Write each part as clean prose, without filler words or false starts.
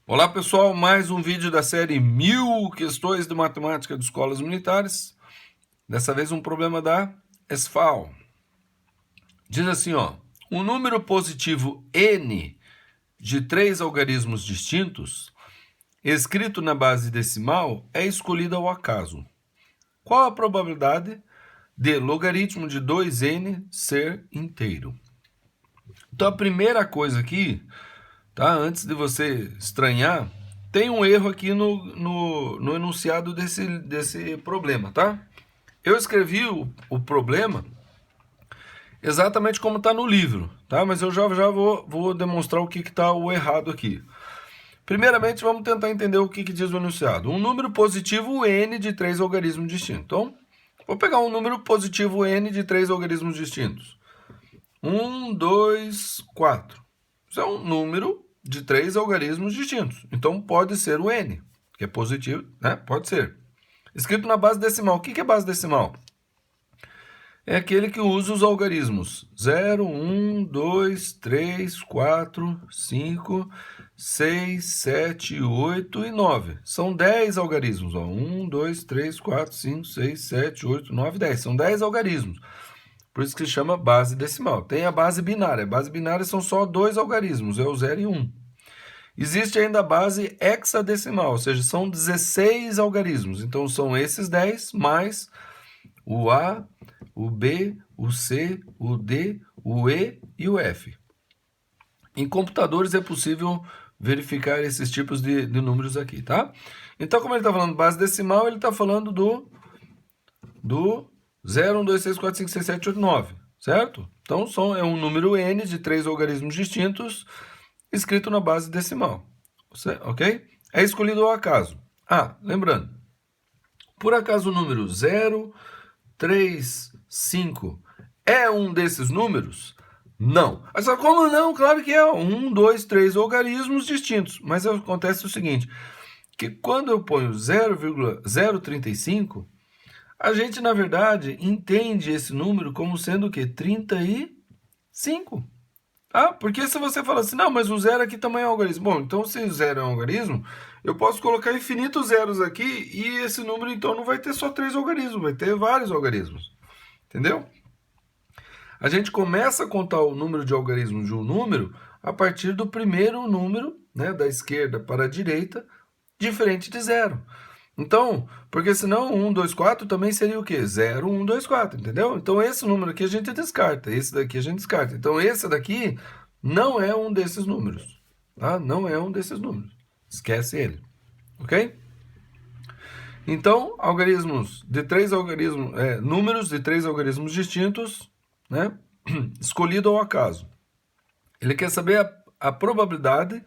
Olá pessoal, mais um vídeo da série 1000 questões de matemática de escolas militares. Dessa vez um problema da ESFAL. Diz assim, ó, um número positivo n de 3 algarismos distintos, escrito na base decimal, é escolhido ao acaso. Qual a probabilidade de logaritmo de 2n ser inteiro? Então a primeira coisa aqui, tá? Antes de você estranhar, tem um erro aqui no enunciado desse problema, tá? Eu escrevi o problema exatamente como está no livro, tá? Mas eu já vou demonstrar o que está o errado aqui. Primeiramente, vamos tentar entender o que diz o enunciado. Um número positivo n de 3 algarismos distintos. Então, vou pegar um número positivo n de 3 algarismos distintos. 1, 2, 4. Isso é um número de 3 algarismos distintos. Então, pode ser o n, que é positivo, né? Pode ser. Escrito na base decimal. O que é base decimal? É aquele que usa os algarismos 0, 1, 2, 3, 4, 5, 6, 7, 8 e 9. São 10 algarismos. 1, 2, 3, 4, 5, 6, 7, 8, 9, 10. São 10 algarismos. Por isso que se chama base decimal. Tem a base binária. A base binária são só 2 algarismos, é o 0 e 1. Existe ainda a base hexadecimal, ou seja, são 16 algarismos. Então, são esses 10 mais o A, o B, o C, o D, o E e o F. Em computadores é possível verificar esses tipos de números aqui, tá? Então, como ele está falando base decimal, ele está falando do 0, 1, 2, 3, 4, 5, 6, 7, 8, 9, certo? Então, é um número n de 3 algarismos distintos escrito na base decimal, ok? É escolhido ao acaso. Ah, lembrando, por acaso o número 0, 3, 5 é um desses números? Não. Mas como não? Claro que é. 1, 2, 3 algarismos distintos. Mas acontece o seguinte, que quando eu ponho 0,035, a gente, na verdade, entende esse número como sendo o quê? 35. Ah, porque se você fala assim, não, mas o zero aqui também é um algarismo. Bom, então se o zero é um algarismo, eu posso colocar infinitos zeros aqui e esse número, então, não vai ter só 3 algarismos, vai ter vários algarismos. Entendeu? A gente começa a contar o número de algarismos de um número a partir do primeiro número, né, da esquerda para a direita, diferente de zero. Então, porque senão 1, 2, 4 também seria o quê? 0, 1, 2, 4, entendeu? Então, esse número aqui a gente descarta, esse daqui a gente descarta. Então, esse daqui não é um desses números, tá? Não é um desses números. Esquece ele, ok? Então, números de 3 algarismos distintos, né? Escolhido ao acaso. Ele quer saber a probabilidade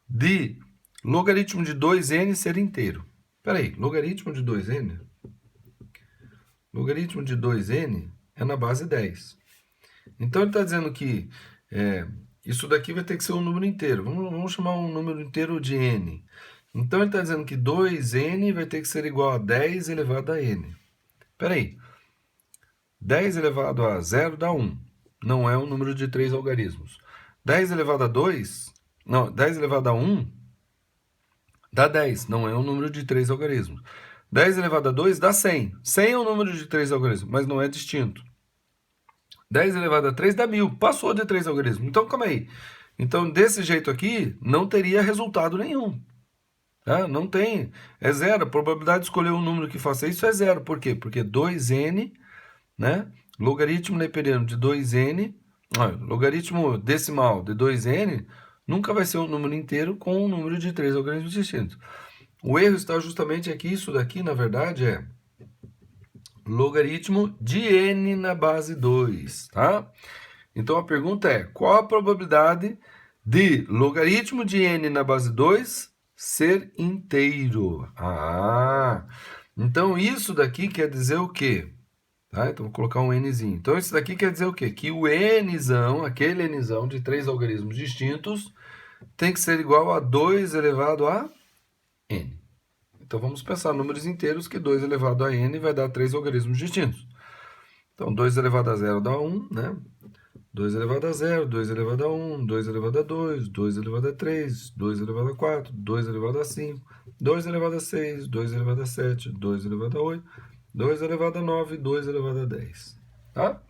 de logaritmo de 2n ser inteiro. Espera aí, logaritmo de 2n? Logaritmo de 2n é na base 10. Então, ele está dizendo que isso daqui vai ter que ser um número inteiro. Vamos chamar um número inteiro de n. Então, ele está dizendo que 2n vai ter que ser igual a 10 elevado a n. Espera aí. 10 elevado a 0 dá 1. Não é um número de 3 algarismos. 10 elevado a 2... Não, 10 elevado a 1 dá 10. Não é um número de 3 algarismos. 10 elevado a 2 dá 100. 100 é um número de 3 algarismos, mas não é distinto. 10 elevado a 3 dá 1000. Passou de 3 algarismos. Então, calma aí. Então, desse jeito aqui, não teria resultado nenhum. Tá? Não tem. É zero. A probabilidade de escolher um número que faça isso é zero. Por quê? Porque 2n, né? Logaritmo neperiano de 2n, logaritmo decimal de 2n, nunca vai ser um número inteiro com um número de 3 algarismos distintos. O erro está justamente aqui. Isso daqui, na verdade, é logaritmo de n na base 2, tá? Então, a pergunta é, qual a probabilidade de logaritmo de n na base 2 ser inteiro? Ah, então isso daqui quer dizer o quê? Tá? Então, vou colocar um nzinho. Então, isso daqui quer dizer o quê? Que o nzão, aquele nzão de 3 algarismos distintos, tem que ser igual a 2 elevado a n. Então, vamos pensar em números inteiros, que 2 elevado a n vai dar 3 algarismos distintos. Então, 2 elevado a 0 dá 1, né? 2 elevado a 0, 2 elevado a 1, 2 elevado a 2, 2 elevado a 3, 2 elevado a 4, 2 elevado a 5, 2 elevado a 6, 2 elevado a 7, 2 elevado a 8, 2 elevado a 9, 2 elevado a 10. Tá?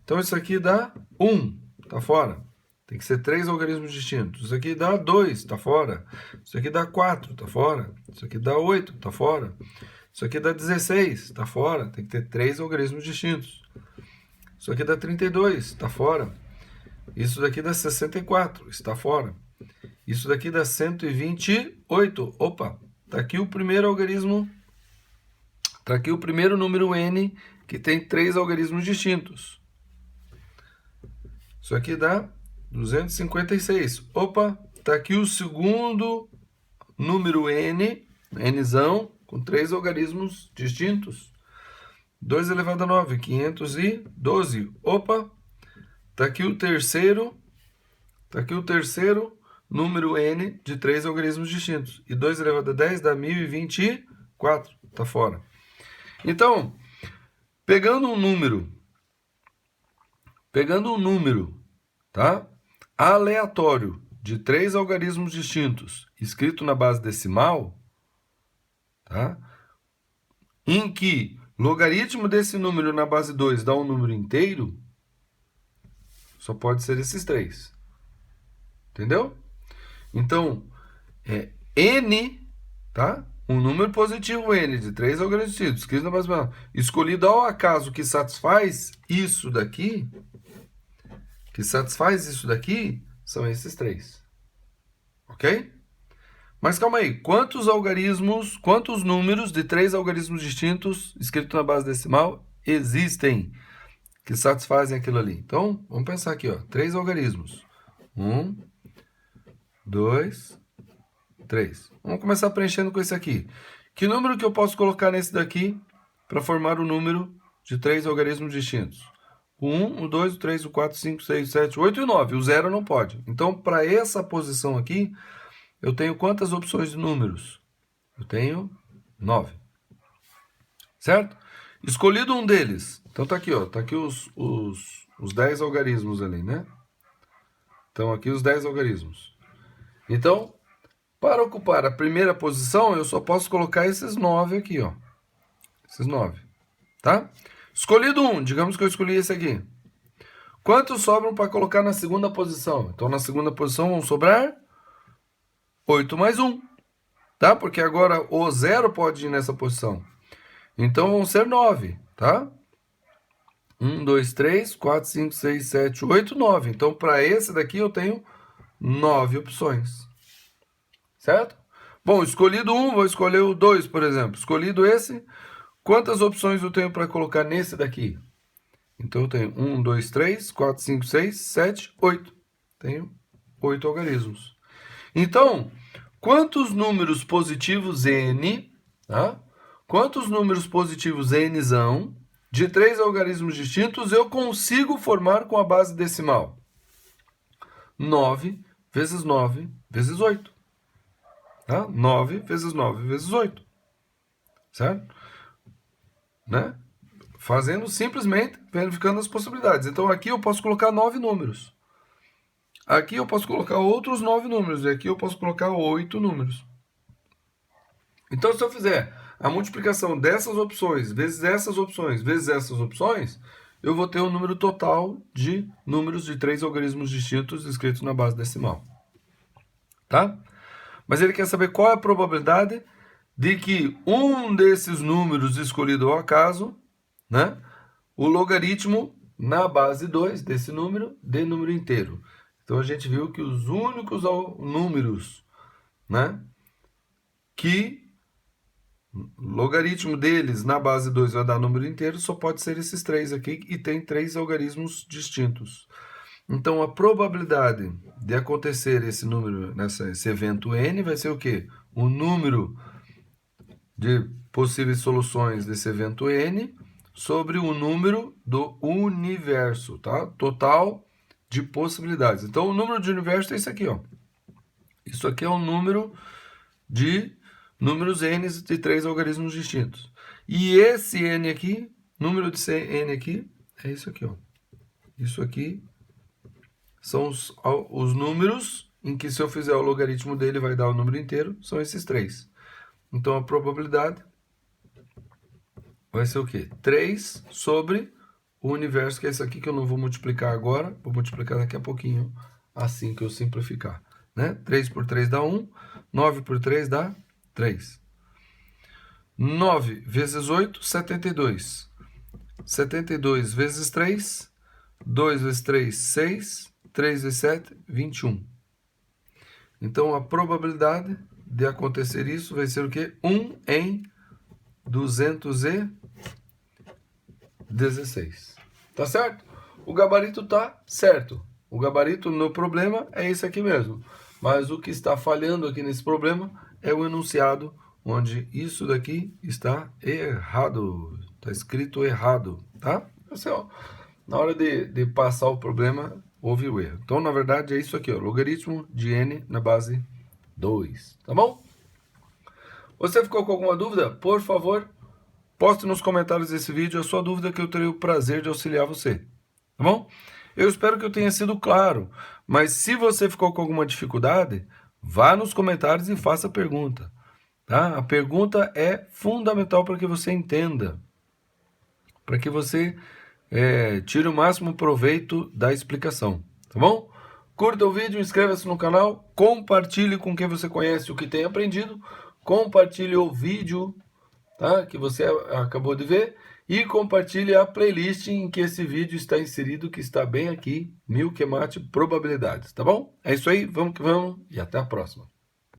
Então isso aqui dá 1, tá fora. Tem que ser 3 algarismos distintos. Isso aqui dá 2, tá fora. Isso aqui dá 4, tá fora. Isso aqui dá 8, tá fora. Isso aqui dá 16, tá fora. Tem que ter 3 algarismos distintos. Isso aqui dá 32, está fora. Isso daqui dá 64, está fora. Isso daqui dá 128. Opa, está aqui o primeiro algarismo. Está aqui o primeiro número n que tem 3 algarismos distintos. Isso aqui dá 256. Opa, está aqui o segundo número n, nzão, com 3 algarismos distintos. 2 elevado a 9, 512. Opa, tá aqui o terceiro número n de 3 algarismos distintos. E 2 elevado a 10 dá 1024, tá fora. Então, pegando um número, tá? Aleatório de 3 algarismos distintos, escrito na base decimal, tá? Em que logaritmo desse número na base 2 dá um número inteiro, só pode ser esses 3. Entendeu? Então, n, tá? Um número positivo n de 3 algarismos distintos, escrito na base decimal, escolhido ao acaso que satisfaz isso daqui, são esses 3. Ok? Mas calma aí, quantos números de 3 algarismos distintos, escritos na base decimal, existem que satisfazem aquilo ali? Então, vamos pensar aqui, ó, 3 algarismos. 1, 2, 3. Vamos começar preenchendo com esse aqui. Que número que eu posso colocar nesse daqui para formar o número de 3 algarismos distintos? O 1, o 2, o 3, o 4, o 5, o 6, o 7, o 8 e o 9. O 0 não pode. Então, para essa posição aqui, eu tenho quantas opções de números? Eu tenho 9. Certo? Escolhido um deles. Então tá aqui, ó. Tá aqui os 10 algarismos ali, né? Então aqui os 10 algarismos. Então, para ocupar a primeira posição, eu só posso colocar esses 9 aqui, ó. Esses 9. Tá? Escolhido um. Digamos que eu escolhi esse aqui. Quantos sobram para colocar na segunda posição? Então na segunda posição vão sobrar 8 mais 1, tá? Porque agora o 0 pode ir nessa posição. Então vão ser 9, tá? 1, 2, 3, 4, 5, 6, 7, 8, 9. Então para esse daqui eu tenho 9 opções. Certo? Bom, escolhido um, vou escolher o 2, por exemplo. Escolhido esse, quantas opções eu tenho para colocar nesse daqui? Então eu tenho 1, 2, 3, 4, 5, 6, 7, 8. Tenho 8 algarismos. Então, quantos números positivos n, tá? Quantos números positivos nzão de 3 algarismos distintos eu consigo formar com a base decimal? 9 vezes 9 vezes 8. Tá? 9 vezes 9 vezes 8. Certo? Né? Fazendo simplesmente, verificando as possibilidades. Então, aqui eu posso colocar 9 números. Aqui eu posso colocar outros 9 números. E aqui eu posso colocar 8 números. Então, se eu fizer a multiplicação dessas opções, vezes essas opções, vezes essas opções, eu vou ter o número total de números de 3 algarismos distintos escritos na base decimal. Tá? Mas ele quer saber qual é a probabilidade de que um desses números escolhido ao acaso, né, o logaritmo na base 2 desse número, dê número inteiro. Então, a gente viu que os únicos números, né, que logaritmo deles na base 2 vai dar número inteiro, só pode ser esses 3 aqui, e tem 3 algarismos distintos. Então, a probabilidade de acontecer esse número, esse evento n, vai ser o quê? O número de possíveis soluções desse evento n sobre o número do universo, tá? Total de possibilidades. Então, o número de universo é isso aqui, ó. Isso aqui é o número de números n de 3 algarismos distintos. E esse n aqui, número de n aqui, é isso aqui, ó. Isso aqui são os números em que, se eu fizer o logaritmo dele, vai dar o número inteiro, são esses 3. Então, a probabilidade vai ser o quê? 3 sobre o universo, que é esse aqui que eu não vou multiplicar agora, vou multiplicar daqui a pouquinho, assim que eu simplificar. Né? 3 por 3 dá 1, 9 por 3 dá 3. 9 vezes 8, 72. 72 vezes 3, 2 vezes 3, 6, 3 vezes 7, 21. Então, a probabilidade de acontecer isso vai ser o quê? 1 em 216. Tá certo? O gabarito tá certo. O gabarito no problema é esse aqui mesmo. Mas o que está falhando aqui nesse problema é o enunciado, onde isso daqui está errado. Está escrito errado, tá? Assim, ó, na hora de passar o problema, houve o erro. Então, na verdade, é isso aqui, ó, logaritmo de n na base 2, tá bom? Você ficou com alguma dúvida? Por favor, poste nos comentários desse vídeo a sua dúvida, que eu terei o prazer de auxiliar você, tá bom? Eu espero que eu tenha sido claro, mas se você ficou com alguma dificuldade, vá nos comentários e faça a pergunta, tá? A pergunta é fundamental para que você entenda, para que você tire o máximo proveito da explicação, tá bom? Curta o vídeo, inscreva-se no canal, compartilhe com quem você conhece o que tem aprendido, compartilhe o vídeo, tá, que você acabou de ver, e compartilhe a playlist em que esse vídeo está inserido, que está bem aqui, Milk e Mate Probabilidades, tá bom? É isso aí, vamos que vamos, e até a próxima.